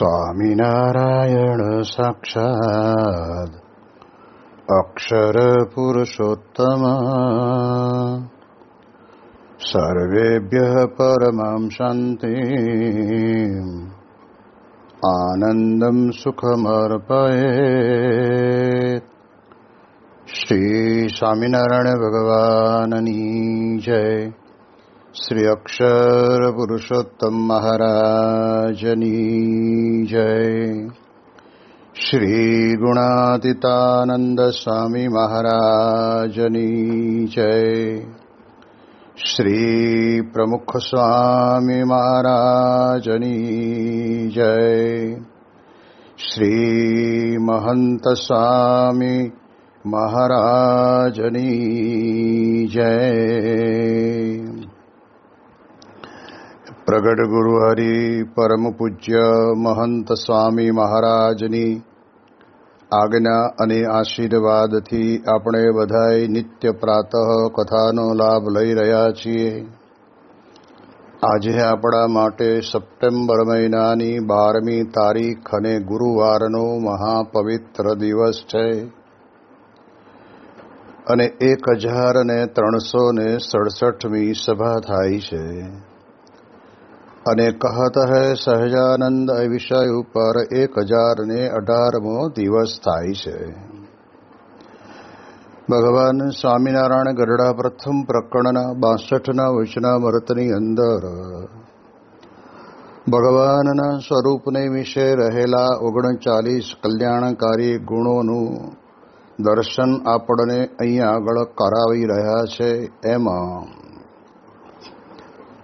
સ્વામિનારાયણ સાક્ષાત અક્ષર પુરુષોત્તમ સર્વેભ્યઃ પરમાં શાંતિં આનંદં સુખમર્પયેત. શ્રી સ્વામિનારાયણ ભગવાનની જય. શ્રી અક્ષર પુરુષોત્તમ મહારાજની જય. શ્રી ગુણાતીતાનંદ સ્વામી મહારાજની જય. શ્રી પ્રમુખ સ્વામી મહારાજની જય. શ્રી મહંત સ્વામી મહારાજની જય. પ્રગટ ગુરુ હરિ પરમ પૂજ્ય મહંત સ્વામી મહારાજની આજ્ઞા અને આશીર્વાદથી આપણે બધાય નિત્ય પ્રાતઃ કથાનો લાભ લઈ રહ્યા છીએ. આજે આપણા માટે સપ્ટેમ્બર મહિનાની 12મી તારીખ અને ગુરુવારનો મહાપવિત્ર દિવસ છે અને 1367મી સભા થાય છે. અને કહત હૈ સહજાનંદ વિષય ઉપર 1018મો દિવસ થાય છે. ભગવાન સ્વામિનારાયણ ગરડા પ્રથમ પ્રકરણના 62ના વચનામૃતની અંદર ભગવાનના સ્વરૂપને વિશે રહેલા 39 કલ્યાણકારી ગુણોનું દર્શન આપણને અહીંયા આગળ કરાવી રહ્યા છે. એમાં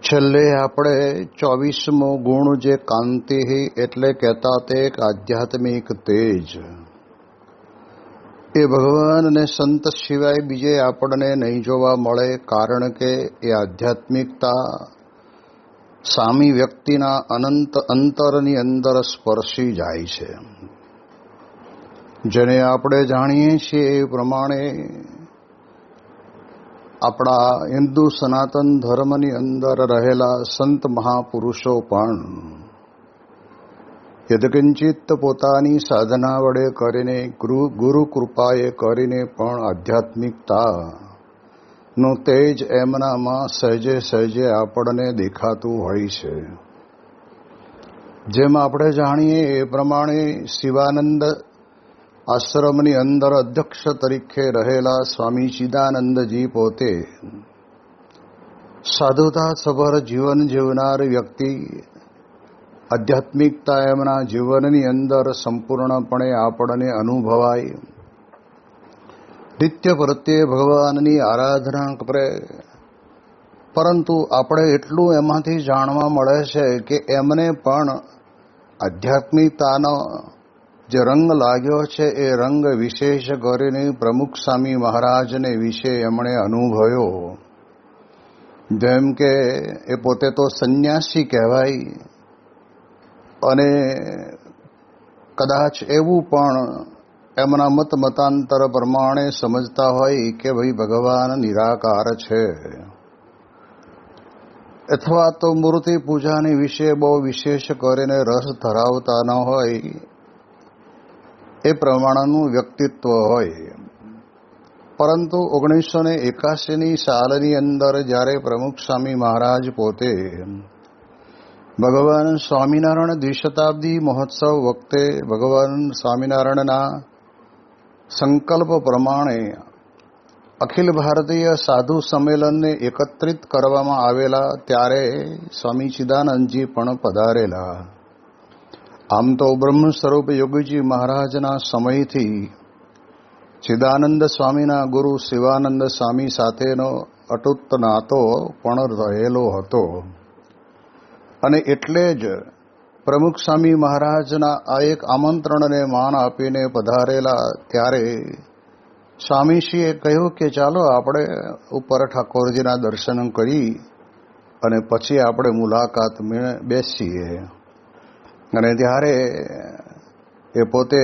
છેલ્લે આપણે 24મો ગુણ જે કાંતિ એટલે કહેતા તે આધ્યાત્મિક તેજ, એ ભગવાનને સંત સિવાય બીજે આપણને નહીં જોવા મળે. કારણ કે એ આધ્યાત્મિકતા સામી વ્યક્તિના અનંત અંતરની અંદર સ્પર્શી જાય છે. જેને આપણે જાણીએ છીએ એ પ્રમાણે આપણા હિન્દુ સનાતન ધર્મની અંદર રહેલા સંત મહાપુરુષો પણ યદકિંચિત પોતાની સાધના વડે કરીને ગુરુ કૃપાએ કરીને પણ આધ્યાત્મિકતાનું તેજ એમનામાં સહેજે સહેજે આપણને દેખાતું હોય છે. જેમ આપણે જાણીએ એ પ્રમાણે શિવાનંદ આશ્રમની અંદર અધ્યક્ષ તરીકે રહેલા સ્વામી ચિદાનંદજી પોતે સાધુતા સભર જીવન જીવનાર વ્યક્તિ, આધ્યાત્મિકતા એમના જીવનની અંદર સંપૂર્ણપણે આપણને અનુભવાય. નિત્ય પ્રત્યે ભગવાનની આરાધના કરે, પરંતુ આપણે એટલું એમાંથી જાણવા મળે છે કે એમને પણ આધ્યાત્મિકતાનો જે રંગ લાગ્યો છે એ રંગ વિશેષ કરીને પ્રમુખ સ્વામી મહારાજને વિશે એમણે અનુભવ્યો. જેમ કે એ પોતે તો સંન્યાસી કહેવાય અને કદાચ એવું પણ એમના મતાંતર પ્રમાણે સમજતા હોય કે ભાઈ ભગવાન નિરાકાર છે, અથવા તો મૂર્તિ પૂજાની વિશે બહુ વિશેષ કરીને રસ ધરાવતા ન હોય, એ પ્રમાણેનું વ્યક્તિત્વ હોય. પરંતુ 1981ની સાલની અંદર જ્યારે પ્રમુખ સ્વામી મહારાજ પોતે ભગવાન સ્વામિનારાયણ દ્વિશતાબ્દી મહોત્સવ વખતે ભગવાન સ્વામિનારાયણના સંકલ્પ પ્રમાણે અખિલ ભારતીય સાધુ સંમેલનને એકત્રિત કરવામાં આવેલા, ત્યારે સ્વામી ચિદાનંદજી પણ પધારેલા. આમ તો બ્રહ્મ સ્વરૂપ યોગીજી મહારાજના સમયથી ચિદાનંદ સ્વામીના ગુરુ શિવાનંદ સ્વામી સાથેનો અતૂટ નાતો પણ રહેલો હતો. અને એટલે જ પ્રમુખ સ્વામી મહારાજના આ એક આમંત્રણને માન આપીને પધારેલા, ત્યારે સ્વામીશ્રીએ કહ્યું કે ચાલો આપણે ઉપર ઠાકોરજીના દર્શન કરી અને પછી આપણે મુલાકાત બેસીએ. અને ત્યારે એ પોતે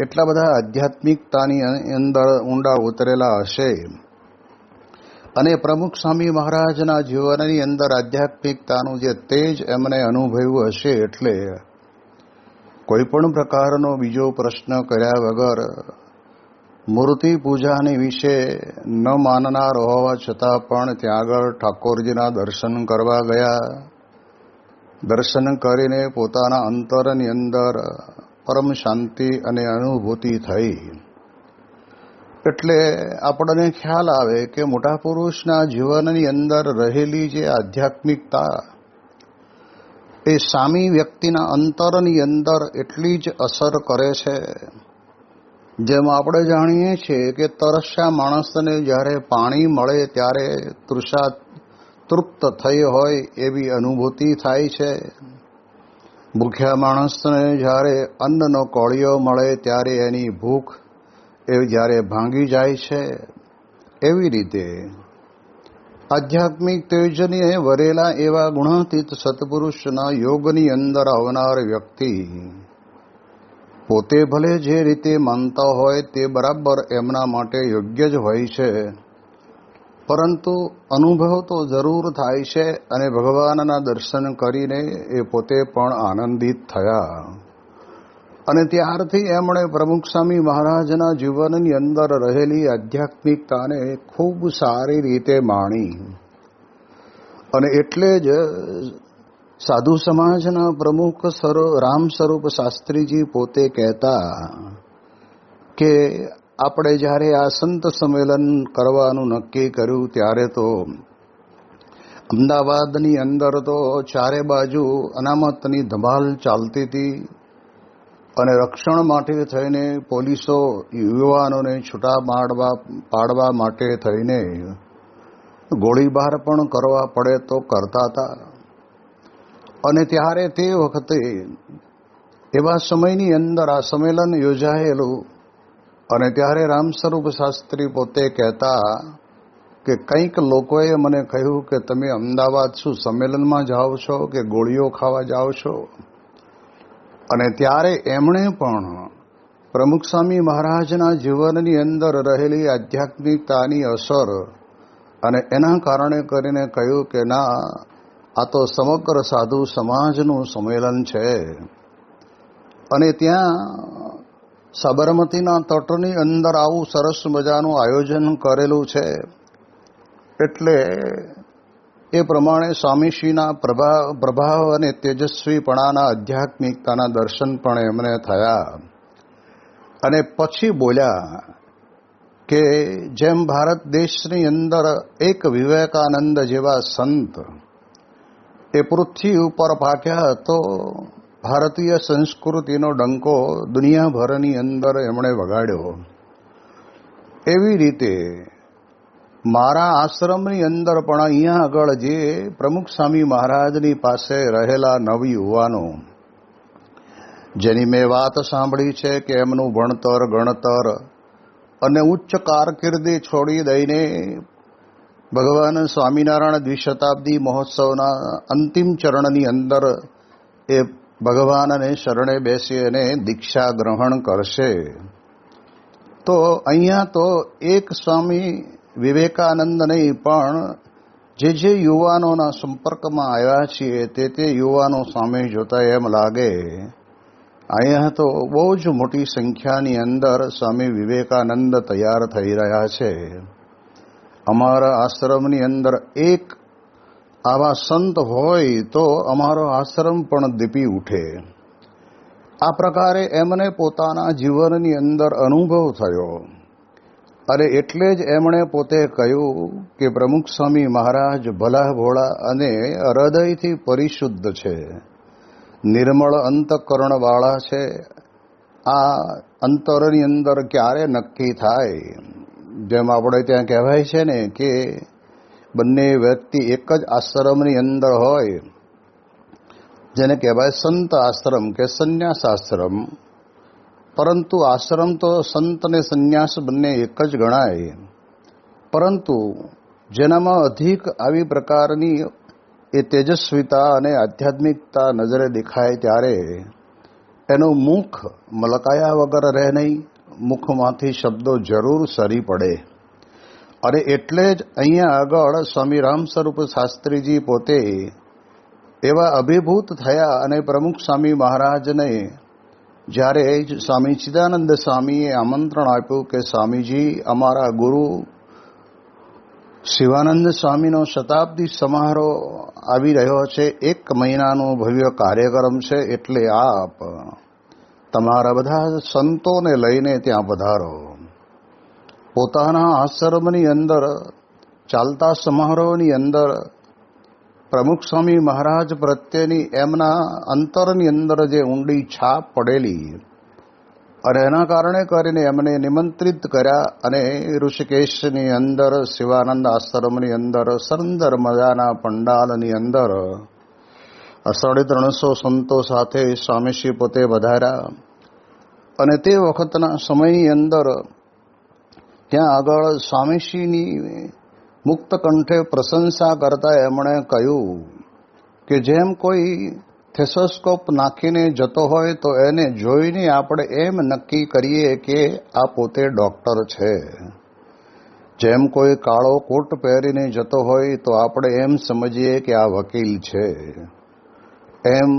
એટલા બધા આધ્યાત્મિકતાની અંદર ઊંડા ઉતરેલા હશે અને પ્રમુખ સ્વામી મહારાજના જીવનની અંદર આધ્યાત્મિકતાનું જે તેજ એમને અનુભવ્યું હશે, એટલે કોઈ પણ પ્રકારનો બીજો પ્રશ્ન કર્યા વગર મૂર્તિ પૂજાની વિશે ન માનનાર હોવા છતાં પણ ત્યાં આગળ ઠાકોરજીના દર્શન કરવા ગયા. દર્શન કરીને પોતાના અંતરની અંદર પરમ શાંતિ અને અનુભૂતિ થઈ. એટલે આપણને ખ્યાલ આવે કે મોટા પુરુષના જીવનની અંદર રહેલી જે આધ્યાત્મિકતા એ સામી વ્યક્તિના અંતરની અંદર એટલી જ અસર કરે છે. જેમ આપણે જાણીએ છીએ કે તરસ્યા માણસને જ્યારે પાણી મળે ત્યારે તૃષા તૃપ્ત થઈ હોય એવી અનુભૂતિ થાય છે. ભૂખ્યા માણસને જ્યારે અન્નનો કોળિયો મળે ત્યારે એની ભૂખ એ જ્યારે ભાંગી જાય છે. એવી રીતે આધ્યાત્મિક તેજને વરેલા એવા ગુણાતીત સત્પુરુષના યોગની અંદર આવનાર વ્યક્તિ પોતે ભલે જે રીતે માનતા હોય તે બરાબર એમના માટે યોગ્ય જ હોય છે, પરંતુ અનુભવ તો જરૂર થાય છે અને ભગવાનના દર્શન કરીને એ પોતે પણ આનંદિત થયા. અને ત્યારથી એમણે પ્રમુખ સ્વામી મહારાજના જીવનની અંદર રહેલી આધ્યાત્મિકતાને ખૂબ સારી રીતે માણી. અને એટલે જ સાધુ સમાજના પ્રમુખ રામ સ્વરૂપ શાસ્ત્રીજી પોતે કહેતા કે આપણે જ્યારે આ સંત સંમેલન કરવાનું નક્કી કર્યું ત્યારે તો અમદાવાદની અંદર તો ચારે બાજુ અનામતની ધમાલ ચાલતી હતી અને રક્ષણ માટે થઈને પોલીસો યુવાનોને છૂટા પાડવા માટે થઈને ગોળીબાર પણ કરવા પડે તો કરતા હતા. અને ત્યારે તે વખતે એવા સમયની અંદર આ સંમેલન યોજાયેલું અને ત્યારે રામ સ્વરૂપ શાસ્ત્રી પોતે કહેતા કે કંઈક લોકોએ મને કહ્યું કે તમે અમદાવાદ શું સંમેલનમાં જાઓ છો કે ગોળીઓ ખાવા જાઓ છો? અને ત્યારે એમણે પણ પ્રમુખ સ્વામી મહારાજના જીવનની અંદર રહેલી આધ્યાત્મિકતાની અસર અને એના કારણે કરીને કહ્યું કે ના, આ તો સમગ્ર સાધુ સમાજનું સંમેલન છે. અને ત્યાં સાબરમતીના તટની અંદર આવું સરસ મજાનું આયોજન કરેલું છે. એટલે એ પ્રમાણે સ્વામીશ્રીના પ્રભાવ અને તેજસ્વીપણાના આધ્યાત્મિકતાના દર્શન પણ એમને થયા. અને પછી બોલ્યા કે જેમ ભારત દેશની અંદર એક વિવેકાનંદ જેવા સંત એ પૃથ્વી ઉપર પાક્યા તો ભારતીય સંસ્કૃતિનો ડંકો દુનિયાભરની અંદર એમણે વગાડ્યો. એવી રીતે મારા આશ્રમની અંદર પણ અહીંયા આગળ જે પ્રમુખ સ્વામી મહારાજની પાસે રહેલા નવયુવાનો જેની મેં વાત સાંભળી છે કે એમનું ભણતર ગણતર અને ઉચ્ચ કારકિર્દી છોડી દઈને ભગવાન સ્વામિનારાયણ દ્વિશતાબ્દી મહોત્સવના અંતિમ ચરણની અંદર એ ભગવાનને શરણે બેસી અને દીક્ષા ગ્રહણ કરશે. તો અહીંયા તો એક સ્વામી વિવેકાનંદ નહીં પણ જે યુવાનોના સંપર્કમાં આવ્યા છીએ તે યુવાનો સામે જોતા એમ લાગે અહીંયા તો બહુ જ મોટી સંખ્યાની અંદર સ્વામી વિવેકાનંદ તૈયાર થઈ રહ્યા છે. અમારા આશ્રમની અંદર એક આવા સંત હોય તો અમારો આશ્રમ પણ દીપી ઉઠે. આ પ્રકારે એમને પોતાના જીવનની અંદર અનુભવ થયો. અને એટલે જ એમણે પોતે કહ્યું કે પ્રમુખ સ્વામી મહારાજ ભલા ભોળા અને હૃદયથી પરિશુદ્ધ છે, નિર્મળ અંતઃકરણવાળા છે. આ અંતરની અંદર ક્યારે નક્કી થાય? જેમ આપણે ત્યાં કહેવાય છે ને કે બંને વ્યક્તિ એક જ આશ્રમની અંદર હોય, જેને કહેવાય સંત આશ્રમ કે સંન્યાસ આશ્રમ. પરંતુ આશ્રમ તો સંત અને સંન્યાસ બંને એક જ ગણાય. પરંતુ જેનામાં અધિક આવી પ્રકારની એ તેજસ્વીતા અને આધ્યાત્મિકતા નજરે દેખાય ત્યારે એનું મુખ મલકાયા વગર રહે નહીં, મુખમાંથી શબ્દો જરૂર સરી પડે. અને એટલે જ અહીંયા આગળ સ્વામી રામ સ્વરૂપ શાસ્ત્રીજી પોતે એવા અભિભૂત થયા અને પ્રમુખ સ્વામી મહારાજને જ્યારે સ્વામી ચિદાનંદ સ્વામીએ આમંત્રણ આપ્યું કે સ્વામીજી, અમારા ગુરુ શિવાનંદ સ્વામીનો શતાબ્દી સમારોહ આવી રહ્યો છે, 1 મહિનાનો ભવ્ય કાર્યક્રમ છે, એટલે આપ તમારા બધા સંતોને લઈને ત્યાં પધારો. પોતાના આશ્રમની અંદર ચાલતા સમારોહની અંદર પ્રમુખ સ્વામી મહારાજ પ્રત્યેની એમના અંતરની અંદર જે ઊંડી છાપ પડેલી અને એના કારણે કરીને એમને નિમંત્રિત કર્યા અને ઋષિકેશની અંદર શિવાનંદ આશ્રમની અંદર સુંદર મજાના પંડાલની અંદર 350 સંતો સાથે સ્વામીશ્રી પોતે વધાર્યા. અને તે વખતના સમયની અંદર ત્યાં આગળ સ્વામીશ્રીની મુક્ત કંઠે પ્રશંસા કરતા એમણે કહ્યું કે જેમ કોઈ થેસોસ્કોપ નાખીને જતો હોય તો એને જોઈને આપણે એમ નક્કી કરીએ કે આ પોતે ડૉક્ટર છે. જેમ કોઈ કાળો કોટ પહેરીને જતો હોય તો આપણે એમ સમજીએ કે આ વકીલ છે. એમ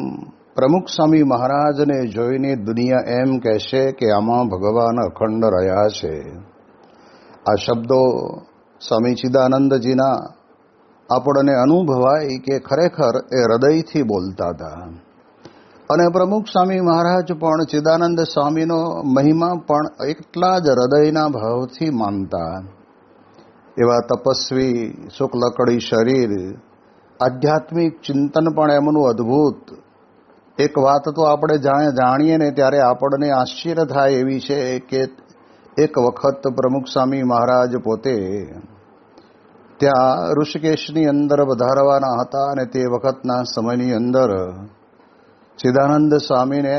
પ્રમુખ સ્વામી મહારાજને જોઈને દુનિયા એમ કહેશે કે આમાં ભગવાન અખંડ રહ્યા છે. આ શબ્દો સ્વામી ચિદાનંદજીના આપણને અનુભવાય કે ખરેખર એ હૃદયથી બોલતા હતા. અને પ્રમુખ સ્વામી મહારાજ પણ ચિદાનંદ સ્વામીનો મહિમા પણ એટલા જ હૃદયના ભાવથી માનતા. એવા તપસ્વી, શુક્લકડી શરીર, આધ્યાત્મિક ચિંતન પણ એમનું અદ્ભુત. એક વાત તો આપણે જાણીએ ને ત્યારે આપણને આશ્ચર્ય થાય એવી છે કે એક વખત પ્રમુખ સ્વામી મહારાજ પોતે ત્યાં ઋષિકેશની અંદર વધારવાના હતા અને તે વખતના સમયની અંદર ચિદાનંદ સ્વામીને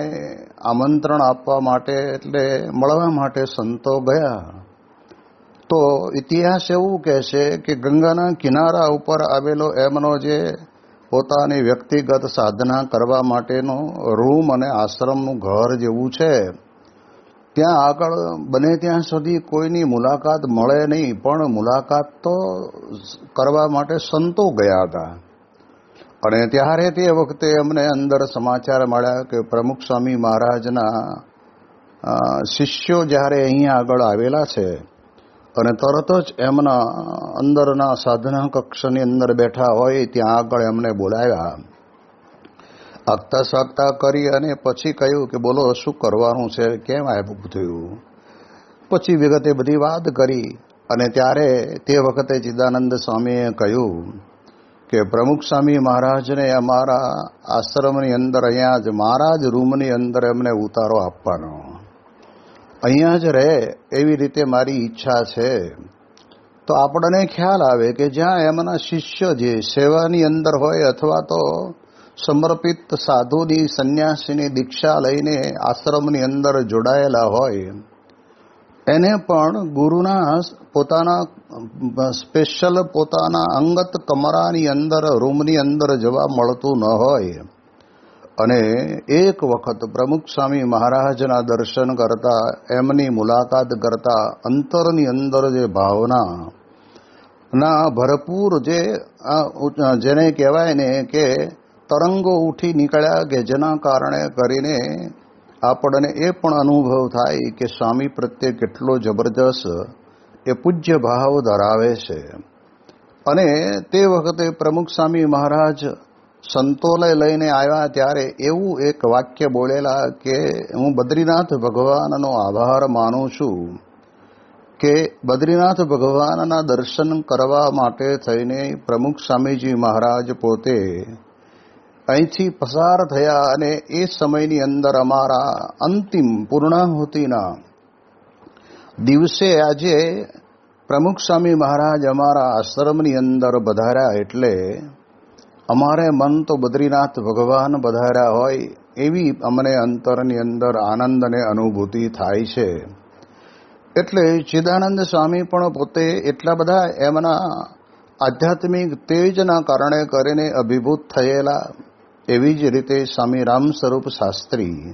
આમંત્રણ આપવા માટે એટલે મળવા માટે સંતો ગયા. તો ઇતિહાસ એવું કહેશે કે ગંગાના કિનારા ઉપર આવેલો એમનો જે પોતાની વ્યક્તિગત સાધના કરવા માટેનો રૂમ અને આશ્રમનું ઘર જેવું છે, ત્યાં આગળ બને ત્યાં સુધી કોઈની મુલાકાત મળે નહીં, પણ મુલાકાત તો કરવા માટે સંતો ગયા હતા. અને ત્યારે તે વખતે એમને અંદર સમાચાર મળ્યા કે પ્રમુખ સ્વામી મહારાજના શિષ્યો જ્યારે અહીંયા આગળ આવેલા છે અને તરત જ એમના અંદરના સાધના કક્ષની અંદર બેઠા હોય ત્યાં આગળ એમને બોલાવ્યા. આગતા સાગતા કરી અને પછી કહ્યું કે બોલો શું કરવાનું છે, કેમ આવ્યું થયું. પછી વિગતે બધી વાત કરી અને ત્યારે તે વખતે ચિદાનંદ સ્વામીએ કહ્યું કે પ્રમુખ સ્વામી મહારાજને અમારા આશ્રમની અંદર અહીંયા જ મારા જ રૂમની અંદર એમને ઉતારો આપવાનો, અહીંયા જ રહે એવી રીતે મારી ઈચ્છા છે. તો આપણને ખ્યાલ આવે કે જ્યાં એમના શિષ્ય જે સેવાની અંદર હોય અથવા તો સમર્પિત સાધુની સંન્યાસીની દીક્ષા લઈને આશ્રમની અંદર જોડાયેલા હોય એને પણ ગુરુના પોતાના સ્પેશિયલ પોતાના અંગત કમરાની અંદર રૂમની અંદર જવા મળતું ન હોય. અને એક વખત પ્રમુખ સ્વામી મહારાજના દર્શન કરતા, એમની મુલાકાત કરતા અંતરની અંદર જે ભાવના ના ભરપૂર જેને કહેવાય ને કે તરંગો ઉઠી નીકળ્યા કે જેના કારણે કરીને આપણને એ પણ અનુભવ થાય કે સ્વામી પ્રત્યે કેટલો જબરજસ્ત એ પૂજ્ય ભાવ ધરાવે છે. અને તે વખતે પ્રમુખ સ્વામી મહારાજ સંતોને લઈને આવ્યા ત્યારે એવું એક વાક્ય બોલેલા કે હું બદ્રીનાથ ભગવાનનો આભાર માનું છું કે બદ્રીનાથ ભગવાનના દર્શન કરવા માટે થઈને પ્રમુખ સ્વામીજી મહારાજ પોતે અહીંથી પસાર થયા અને એ સમયની અંદર અમારા અંતિમ પૂર્ણાહુતિના દિવસે આજે પ્રમુખ સ્વામી મહારાજ અમારા આશ્રમની અંદર પધાર્યા એટલે અમારે મન તો બદ્રીનાથ ભગવાન પધાર્યા હોય એવી અમને અંતરની અંદર આનંદ અને અનુભૂતિ થાય છે. એટલે ચિદાનંદ સ્વામી પણ પોતે એટલા બધા એમના આધ્યાત્મિક તેજના કારણે કરીને અભિભૂત થયેલા. એવી જ રીતે સ્વામી રામ સ્વરૂપ શાસ્ત્રી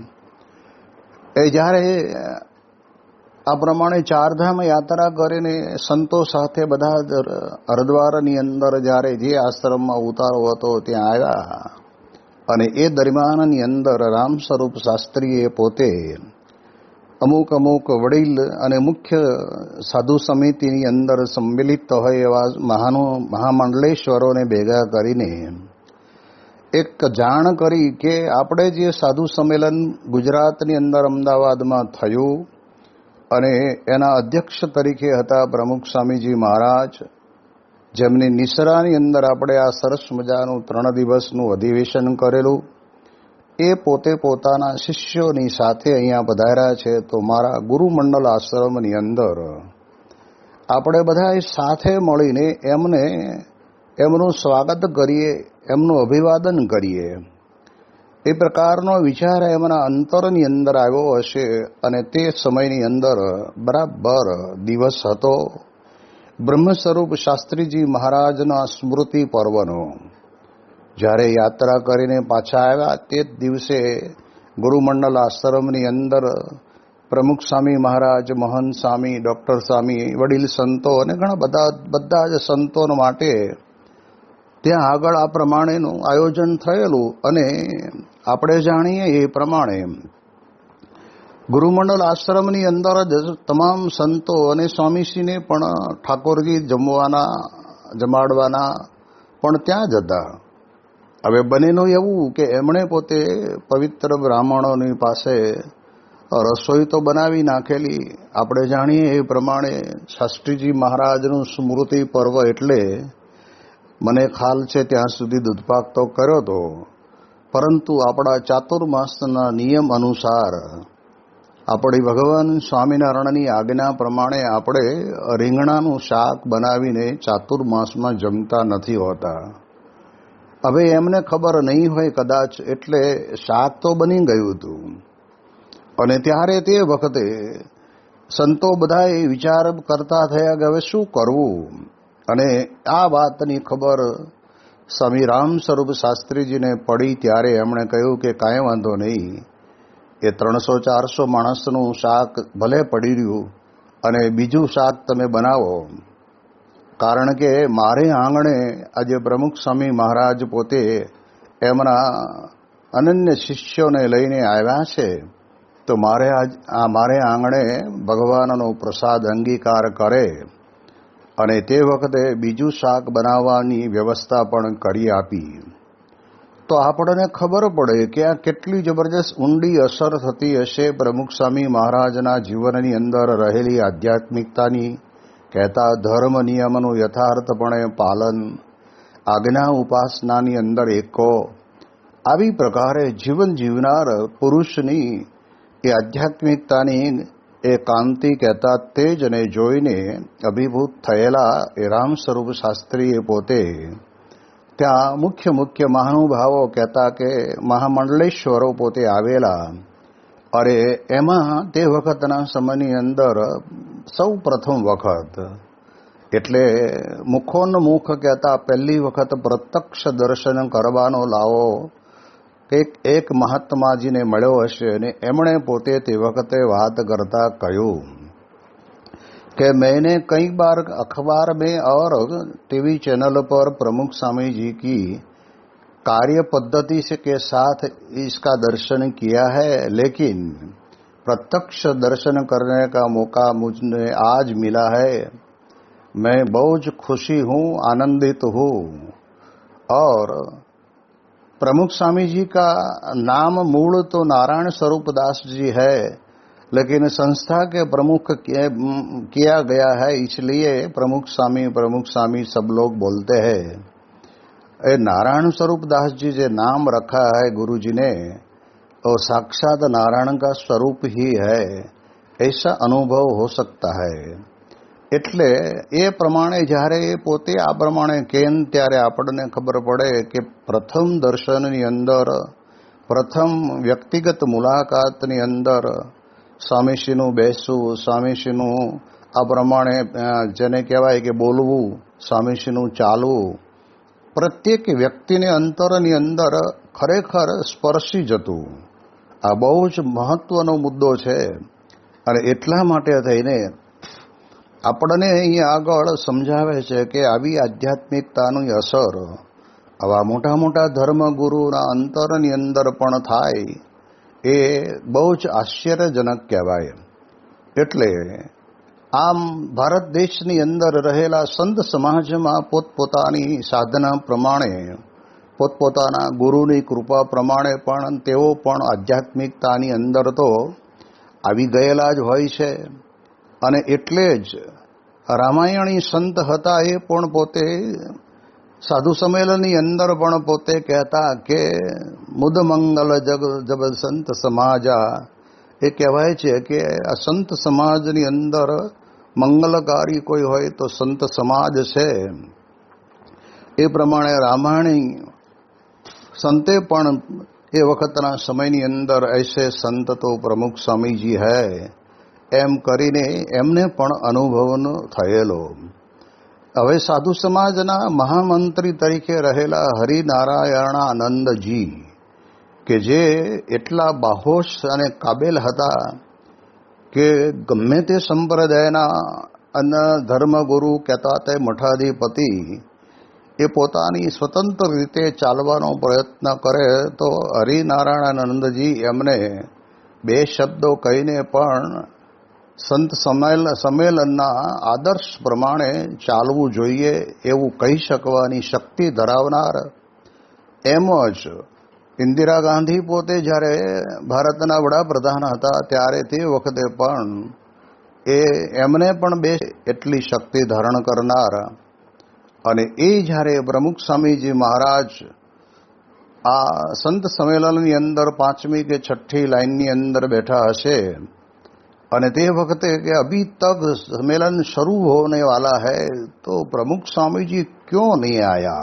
એ જ્યારે આ પ્રમાણે ચારધામ યાત્રા કરીને સંતો સાથે બધા હરિદ્વારની અંદર જ્યારે જે આશ્રમમાં ઉતારો હતો ત્યાં આવ્યા અને એ દરમિયાનની અંદર રામ સ્વરૂપ શાસ્ત્રીએ પોતે અમુક વડીલ અને મુખ્ય સાધુ સમિતિની અંદર સંમિલિત હોય એવા મહામંડલેશ્વરોને ભેગા કરીને એક જાણ કરી કે આપણે જે સાધુ સંમેલન ગુજરાતની અંદર અમદાવાદમાં થયું અને એના અધ્યક્ષ તરીકે હતા પ્રમુખ સ્વામીજી મહારાજ, જેમની નિસરાની અંદર આપણે આ સરસ મજાનું 3 દિવસનું અધિવેશન કરેલું, એ પોતે પોતાના શિષ્યોની સાથે અહીંયા પધાર્યા છે. તો મારા ગુરુમંડળ આશ્રમની અંદર આપણે બધાએ સાથે મળીને એમનું સ્વાગત કરીએ, એમનું અભિવાદન કરીએ. એ પ્રકારનો વિચાર એમના અંતરની અંદર આવ્યો હશે. અને તે સમયની અંદર બરાબર દિવસ હતો બ્રહ્મ સ્વરૂપ શાસ્ત્રીજી મહારાજના સ્મૃતિ પર્વનો. જ્યારે યાત્રા કરીને પાછા આવ્યા તે જ દિવસે ગુરુમંડળ આશ્રમની અંદર પ્રમુખ સ્વામી મહારાજ, મહંત સ્વામી, ડૉક્ટર સ્વામી, વડીલ સંતો અને ઘણા બધા જ સંતો માટે ત્યાં આગળ આ પ્રમાણેનું આયોજન થયેલું. અને આપણે જાણીએ એ પ્રમાણે ગુરુમંડળ આશ્રમની અંદર જ તમામ સંતો અને સ્વામીશ્રીને પણ ઠાકોરજી જમાડવાના પણ ત્યાં જ હતા. હવે બનેનું એવું કે એમણે પોતે પવિત્ર બ્રાહ્મણોની પાસે રસોઈ તો બનાવી નાખેલી. આપણે જાણીએ એ પ્રમાણે શાસ્ત્રીજી મહારાજનું સ્મૃતિ પર્વ એટલે મને ખ્યાલ છે ત્યાં સુધી દૂધપાક તો કર્યો હતો, પરંતુ આપણા ચાતુર્માસના નિયમ અનુસાર આપણી ભગવાન સ્વામિનારાયણની આજ્ઞા પ્રમાણે આપણે રીંગણાનું શાક બનાવીને ચાતુર્માસમાં જમતા નથી હોતા. હવે એમને ખબર નહીં હોય કદાચ, એટલે શાક તો બની ગયું હતું. અને ત્યારે તે વખતે સંતો બધાએ વિચાર કરતા થયા કે હવે શું કરવું. અને આ વાતની ખબર સ્વામી રામ સ્વરૂપ શાસ્ત્રીજીને પડી ત્યારે એમણે કહ્યું કે કાંઈ વાંધો નહીં, એ 300-400 માણસનું શાક ભલે પડી રહ્યું અને બીજું શાક તમે બનાવો. કારણ કે મારે આંગણે આજે પ્રમુખ સ્વામી મહારાજ પોતે એમના અનન્ય શિષ્યોને લઈને આવ્યા છે, તો મારે આંગણે ભગવાનનો પ્રસાદ અંગીકાર કરે અને તે વખતે બીજું શાક બનાવવાની વ્યવસ્થા પણ કરી આપી. તો આપણને ખબર પડે કે આ કેટલી જબરજસ્ત ઊંડી અસર થતી હશે પ્રમુખ સ્વામી મહારાજના જીવનની અંદર રહેલી આધ્યાત્મિકતાની. કહેતા ધર્મ નિયમનું યથાર્થપણે પાલન, આજ્ઞા ઉપાસનાની અંદર એકો, આવી પ્રકારે જીવન જીવનાર પુરુષની એ આધ્યાત્મિકતાની એ કાંતિ કહેતા તેજને જોઈને અભિભૂત થયેલા એ રામ સ્વરૂપ શાસ્ત્રીએ પોતે ત્યાં મુખ્ય મહાનુભાવો કહેતા કે મહામંડલેશ્વરો પોતે આવેલા. અરે એમાં તે વખતના સમયની અંદર સૌ પ્રથમ વખત એટલે મુખોન્મુખ કહેતા પહેલી વખત પ્રત્યક્ષ દર્શન કરવાનો લાવો એક મહાત્માજીને મળ્યો હશે. અને એમણે પોતે તે વખતે વાત કરતા કહ્યું कि मैंने कई बार अखबार में और टीवी चैनल पर प्रमुख स्वामी जी की कार्य पद्धति से के साथ इसका दर्शन किया है, लेकिन प्रत्यक्ष दर्शन करने का मौका मुझे आज मिला है. मैं बहुत खुशी हूँ, आनंदित हूँ. और प्रमुख स्वामी जी का नाम मूल तो नारायण स्वरूप दास जी है, लेकिन संस्था के प्रमुख किया गया है, इसलिए प्रमुख स्वामी सब लोग बोलते हैं. ये नारायण स्वरूप दास जी जो नाम रखा है गुरु जी ने, वो साक्षात नारायण का स्वरूप ही है, ऐसा अनुभव हो सकता है. એટલે એ પ્રમાણે જ્યારે પોતે આ પ્રમાણે કેમ ત્યારે આપણને ખબર પડે કે પ્રથમ દર્શનની અંદર, પ્રથમ વ્યક્તિગત મુલાકાતની અંદર સ્વામીશ્રીનું બેસવું, સ્વામીશ્રીનું આ પ્રમાણે જેને કહેવાય કે બોલવું, સ્વામીશ્રીનું ચાલવું, પ્રત્યેક વ્યક્તિને અંતરની અંદર ખરેખર સ્પર્શી જતું. આ બહુ જ મહત્વનો મુદ્દો છે. અને એટલા માટે થઈને આપણને અહીં આગળ સમજાવે છે કે આવી આધ્યાત્મિકતાની અસર આવા મોટા મોટા ધર્મગુરુના અંતરની અંદર પણ થાય એ બહુ જ આશ્ચર્યજનક કહેવાય. એટલે આમ ભારત દેશની અંદર રહેલા સંત સમાજમાં પોતપોતાની સાધના પ્રમાણે, પોતપોતાના ગુરુની કૃપા પ્રમાણે પણ તેઓ પણ આધ્યાત્મિકતાની અંદર તો આવી ગયેલા જ હોય છે. અને એટલે જ રામાયણી સંત હતા એ પણ પોતે સાધુ સંમેલનની અંદર પણ પોતે કહેતા કે મુદ મંગલ જબ સંત સમાજા. એ કહેવાય છે કે આ સંત સમાજની અંદર મંગલકારી કોઈ હોય તો સંત સમાજ છે. એ પ્રમાણે રામાયણી સંતે પણ એ વખતના સમયની અંદર ऐसे સંત તો પ્રમુખ સ્વામીજી હૈ એમ કરીને એમને પણ અનુભવનો થયેલો. હવે સાધુ સમાજના મહામંત્રી તરીકે રહેલા હરિનારાયણાનંદજી કે જે એટલા બાહોશ અને કાબેલ હતા કે ગમે તે સંપ્રદાયના અને ધર્મગુરુ કહેતા તે મઠાધિપતિ એ પોતાની સ્વતંત્ર રીતે ચાલવાનો પ્રયત્ન કરે તો હરિનારાયણાનંદજી એમને બે શબ્દો કહીને પણ સંત સંમેલનના આદર્શ પ્રમાણે ચાલવું જોઈએ એવું કહી શકવાની શક્તિ ધરાવનાર. એમ જ ઇન્દિરા ગાંધી પોતે જ્યારે ભારતના વડાપ્રધાન હતા ત્યારે તે વખતે પણ એમને પણ બે એટલી શક્તિ ધારણ કરનાર. અને એ જ્યારે પ્રમુખ સ્વામીજી મહારાજ આ સંત સંમેલનની અંદર 5મી કે 6ઠી લાઈનની અંદર બેઠા હશે અને તે વખતે કે અભી તક सम्मेलन शुरू होने वाला है तो प्रमुख स्वामी जी क्यों नहीं आया,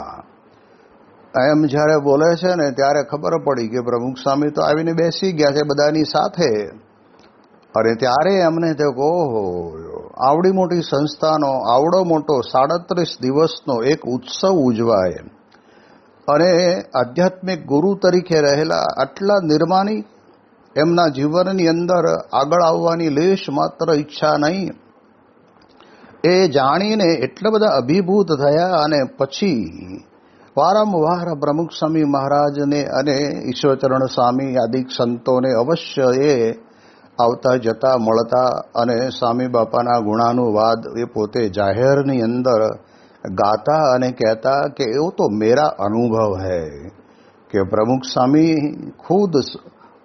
એમ જ્યારે બોલે છે ને ત્યારે ખબર પડી કે પ્રમુખ સ્વામી તો આવીને બેસી ગયા છે બધાની સાથે. અને ત્યારે એમને તે ઓહો, આવડી મોટી સંસ્થાનો આવડો મોટો 37 દિવસનો એક ઉત્સવ ઉજવાય અને આધ્યાત્મિક ગુરુ તરીકે રહેલા આટલા નિર્માની એમના જીવનની અંદર આગળ આવવાની લેશ માત્ર ઈચ્છા નહીં. એ જાણીને એટલા બધા અભિભૂત થયા અને પછી વારંવાર પ્રમુખ સ્વામી મહારાજને અને ઈશ્વરચરણ સ્વામી આદિક સંતોને અવશ્ય એ આવતા જતા મળતા અને સ્વામી બાપાના ગુણાનુવાદ એ પોતે જાહેરની અંદર ગાતા અને કહેતા કે એવું તો મેરા અનુભવ હૈ કે પ્રમુખ સ્વામી ખુદ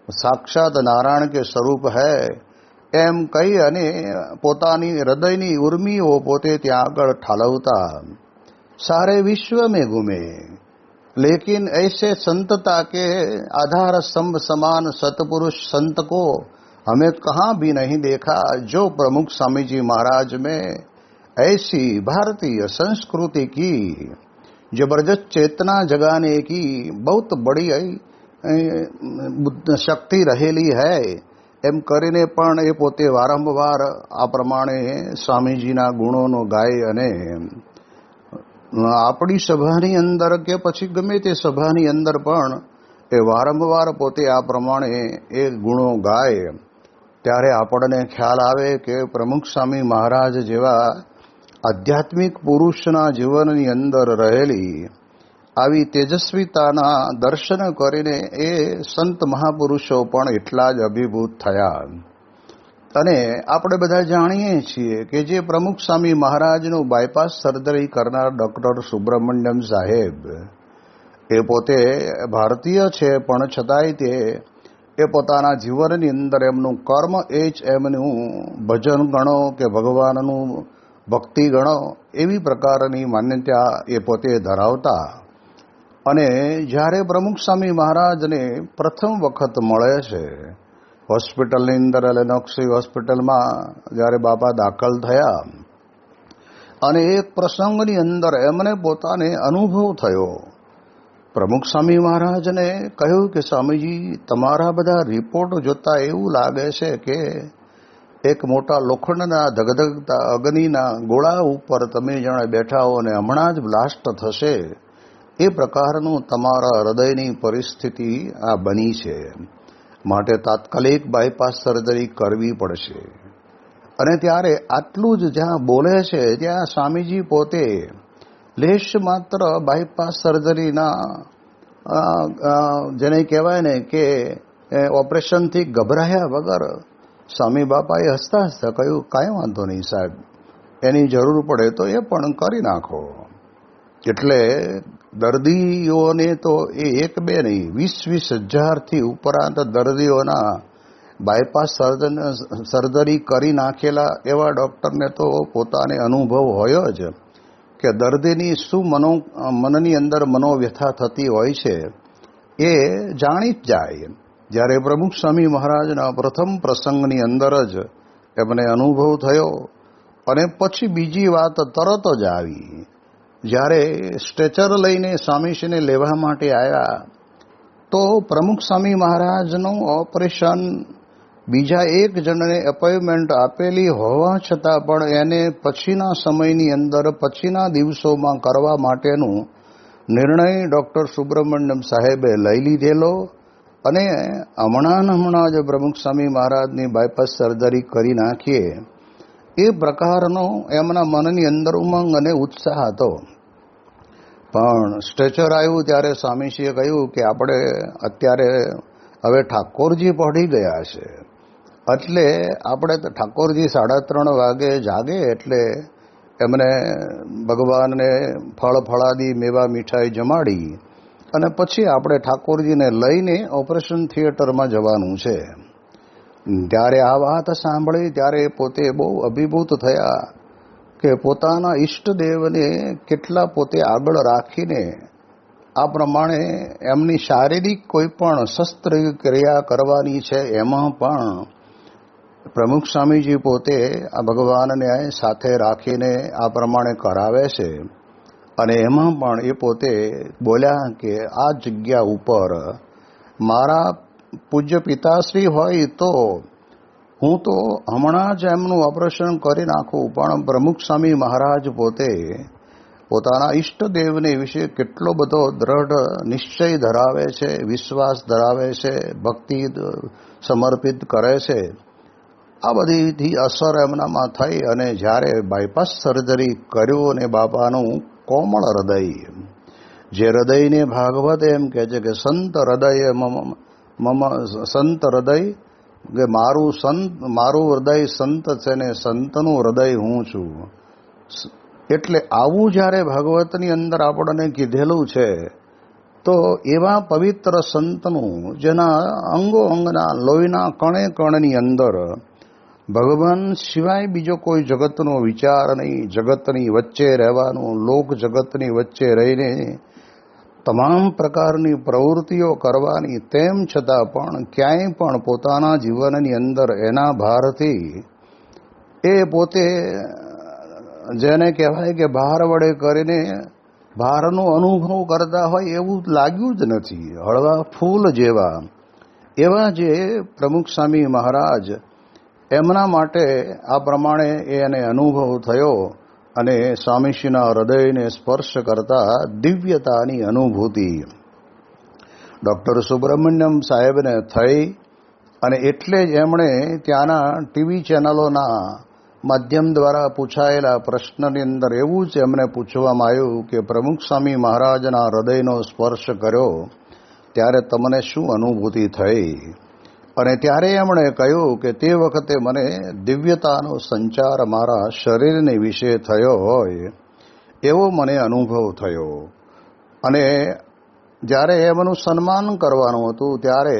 સાક્ષાત નારાયણ કે સ્વરૂપ હૈ એમ કહી અને પોતાની હૃદયની ઉર્મિઓ પોતે ત્યાં આગળ ઠાલવતા. सारे विश्व में घूमे लेकिन ऐसे संतता के आधार स्तंभ समान सतपुरुष संत को हमें कहाँ भी नहीं देखा जो प्रमुख स्वामी जी महाराज में ऐसी भारतीय संस्कृति की जबरदस्त चेतना जगाने की बहुत बड़ी शक्ति रहेली है એમ કરીને પણ એ પોતે વારંવાર આ પ્રમાણે સ્વામીજીના ગુણોનો ગાય અને આપણી સભાની અંદર કે પછી ગમે તે સભાની અંદર પણ એ વારંવાર પોતે આ પ્રમાણે એ ગુણો ગાય. ત્યારે આપણને ખ્યાલ આવે કે પ્રમુખ સ્વામી મહારાજ જેવા આધ્યાત્મિક પુરુષના જીવનની અંદર રહેલી આવી તેજસ્વીતાના દર્શન કરીને એ સંત મહાપુરુષો પણ એટલા જ અભિભૂત થયા. અને આપણે બધા જાણીએ છીએ કે જે પ્રમુખ સ્વામી મહારાજનું બાયપાસ સર્જરી કરનાર ડૉક્ટર સુબ્રમણ્યમ સાહેબ એ પોતે ભારતીય છે પણ છતાંય તે એ પોતાના જીવનની અંદર એમનું કર્મ એ જ એમનું ભજન ગણો કે ભગવાનનું ભક્તિ ગણો એવી પ્રકારની માન્યતા એ પોતે ધરાવતા. અને જ્યારે પ્રમુખ સ્વામી મહારાજને પ્રથમ વખત મળે છે હોસ્પિટલની અંદર લેનોક્સી હોસ્પિટલમાં જ્યારે બાપા દાખલ થયા અને એક પ્રસંગની અંદર એમને પોતાને અનુભવ થયો. પ્રમુખ સ્વામી મહારાજને કહ્યું કે સ્વામીજી તમારા બધા રિપોર્ટ જોતા એવું લાગે છે કે એક મોટા લોખંડના ધગધગતા અગ્નિના ગોળા ઉપર તમે જાણે બેઠા હો અને હમણાં જ બ્લાસ્ટ થશે એ પ્રકારનું તમારા હૃદયની પરિસ્થિતિ આ બની છે, માટે તાત્કાલિક બાયપાસ સર્જરી કરવી પડશે. અને ત્યારે આટલું જ જ્યાં બોલે છે ત્યાં સ્વામીજી પોતે લેશ માત્ર બાયપાસ સર્જરીના જેને કહેવાય ને કે ઓપરેશનથી ગભરાયા વગર સ્વામી બાપાએ હસતા હસતા કહ્યું, કાંઈ વાંધો નહીં સાહેબ, એની જરૂર પડે તો એ પણ કરી નાખો. એટલે દર્દીઓને તો એ એક બે નહીં, 20,000 હજારથી ઉપરાંત દર્દીઓના બાયપાસ સર્જરી કરી નાખેલા એવા ડૉક્ટરને તો પોતાને અનુભવ હોય જ કે દર્દીની શું મનની અંદર મનોવ્યથા થતી હોય છે એ જાણી જ જાય. જ્યારે પ્રમુખ સ્વામી મહારાજના પ્રથમ પ્રસંગની અંદર જ એમને અનુભવ થયો અને પછી બીજી વાત તરત જ આવી. જ્યારે સ્ટ્રેચર લઈને સ્વામીશ્રીને લેવા માટે આવ્યા તો પ્રમુખ સ્વામી મહારાજનું ઓપરેશન બીજા એક જણને એપોઇન્ટમેન્ટ આપેલી હોવા છતાં પણ એને પછીના સમયની અંદર પછીના દિવસોમાં કરવા માટેનું નિર્ણય ડૉક્ટર સુબ્રમણ્યમ સાહેબે લઈ લીધેલો અને હમણાં જ પ્રમુખ સ્વામી મહારાજની બાયપાસ સર્જરી કરી નાખીએ એ પ્રકારનો એમના મનની અંદર ઉમંગ અને ઉત્સાહ હતો. પણ સ્ટ્રેચર આવ્યું ત્યારે સ્વામીશ્રીએ કહ્યું કે આપણે અત્યારે હવે ઠાકોરજી પહોંચી ગયા છે, એટલે આપણે ઠાકોરજી 3:30 વાગે જાગે એટલે એમને ભગવાનને ફળ ફળાદી મેવા મીઠાઈ જમાડી અને પછી આપણે ઠાકોરજીને લઈને ઓપરેશન થિયેટરમાં જવાનું છે. ત્યારે આ વાત સાંભળી ત્યારે પોતે બહુ અભિભૂત થયા કે પોતાના ઈષ્ટદેવને કેટલા પોતે આગળ રાખીને આ પ્રમાણે એમની શારીરિક કોઈ પણ શસ્ત્રક્રિયા કરવાની છે એમાં પણ પ્રમુખ સ્વામીજી પોતે આ ભગવાનને સાથે રાખીને આ પ્રમાણે કરાવે છે. અને એમાં પણ એ પોતે બોલ્યા કે આ જગ્યા ઉપર મારા પૂજ્ય પિતાશ્રી હોય તો હું તો હમણાં જ એમનું ઓપરેશન કરી નાખું, પણ પ્રમુખ સ્વામી મહારાજ પોતે પોતાના ઈષ્ટદેવને વિશે કેટલો બધો દ્રઢ નિશ્ચય ધરાવે છે, વિશ્વાસ ધરાવે છે, ભક્તિ સમર્પિત કરે છે. આ બધીથી અસર એમનામાં થઈ અને જ્યારે બાયપાસ સર્જરી કર્યું અને બાપાનું કોમળ હૃદય, જે હૃદયને ભાગવત એમ કહે છે કે સંત હૃદય મમ સંત હૃદય, કે મારું હૃદય સંત છે ને સંતનું હૃદય હું છું. એટલે આવું જ્યારે ભાગવતની અંદર આપણને કીધેલું છે તો એવા પવિત્ર સંતનું જેના અંગો અંગના લોહીના કણે કણની અંદર ભગવાન સિવાય બીજો કોઈ જગતનો વિચાર નહીં, જગતની વચ્ચે રહેવાનું, લોક જગતની વચ્ચે રહીને તમામ પ્રકારની પ્રવૃત્તિઓ કરવાની, તેમ છતાં પણ ક્યાંય પણ પોતાના જીવનની અંદર એના ભારથી એ પોતે જેને કહેવાય કે ભાર વડે કરીને ભારનો અનુભવ કરતા હોય એવું લાગ્યું જ નથી. હળવા ફૂલ જેવા એવા જે પ્રમુખ સ્વામી મહારાજ, એમના માટે આ પ્રમાણે એને અનુભવ થયો અને સ્વામીશ્રીના હૃદયને સ્પર્શ કરતા દિવ્યતાની અનુભૂતિ ડૉક્ટર સુબ્રમણ્યમ સાહેબને થઈ. અને એટલે જ એમણે ત્યાંના ટીવી ચેનલોના માધ્યમ દ્વારા પૂછાયેલા પ્રશ્નની અંદર એવું જ એમને પૂછવામાં આવ્યું કે પ્રમુખ સ્વામી મહારાજના હૃદયનો સ્પર્શ કર્યો ત્યારે તમને શું અનુભૂતિ થઈ? અને ત્યારે એમણે કહ્યું કે તે વખતે મને દિવ્યતાનો સંચાર મારા શરીરને વિશે થયો હોય એવો મને અનુભવ થયો. અને જ્યારે એમનું સન્માન કરવાનું હતું ત્યારે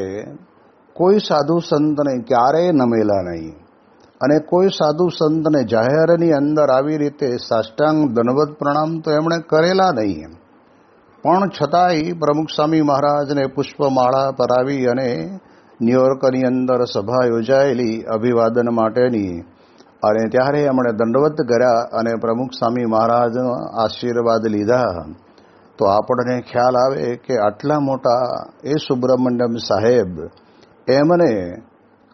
કોઈ સાધુ સંતને ક્યારેય નમેલા નહીં અને કોઈ સાધુ સંતને જાહેરની અંદર આવી રીતે સાષ્ટાંગ દંડવત પ્રણામ તો એમણે કરેલા નહીં. પણ છતાંય પ્રમુખ સ્વામી મહારાજને પુષ્પમાળા પરાવી અને ન્યુયોર્કની અંદર સભા યોજાયેલી અભિવાદન માટેની, અને ત્યારે એમણે દંડવત કર્યા અને પ્રમુખ સ્વામી મહારાજનો આશીર્વાદ લીધા. તો આપણને ખ્યાલ આવે કે આટલા મોટા એ સુબ્રમણ્યમ સાહેબ, એમને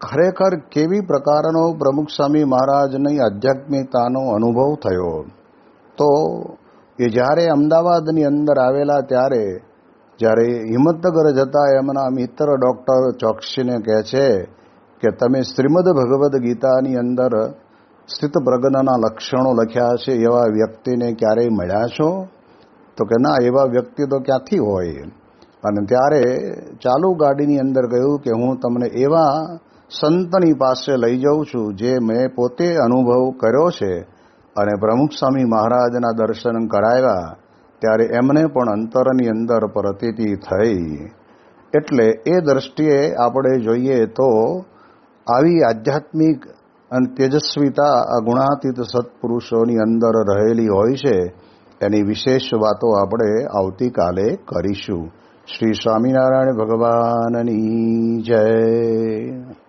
ખરેખર કેવી પ્રકારનો પ્રમુખ સ્વામી મહારાજની આધ્યાત્મિકતાનો અનુભવ થયો. તો એ જ્યારે અમદાવાદની અંદર આવેલા ત્યારે જ્યારે હિંમતનગર જતા એમના મિત્ર ડૉક્ટર ચોકસીને કહે છે કે તમે શ્રીમદ ભગવદ્ ગીતાની અંદર સ્થિત પ્રજ્ઞાના લક્ષણો લખ્યા છે એવા વ્યક્તિને ક્યારેય મળ્યા છો? તો કે ના, એવા વ્યક્તિ તો ક્યાંથી હોય. અને ત્યારે ચાલુ ગાડીની અંદર કહ્યું કે હું તમને એવા સંતની પાસે લઈ જાઉં છું જે મેં પોતે અનુભવ કર્યો છે. અને પ્રમુખ સ્વામી મહારાજના દર્શન કરાવ્યા ત્યારે એમને પણ અંતરની અંદર પ્રતીતિ થઈ. એટલે એ દ્રષ્ટિએ આપણે જોઈએ તો આવી આધ્યાત્મિક અને તેજસ્વીતા આ ગુણાતીત સત્પુરુષોની અંદર રહેલી હોય છે. એની વિશેષ વાતો આપણે આવતીકાલે કરીશું. શ્રી સ્વામિનારાયણ ભગવાનની જય.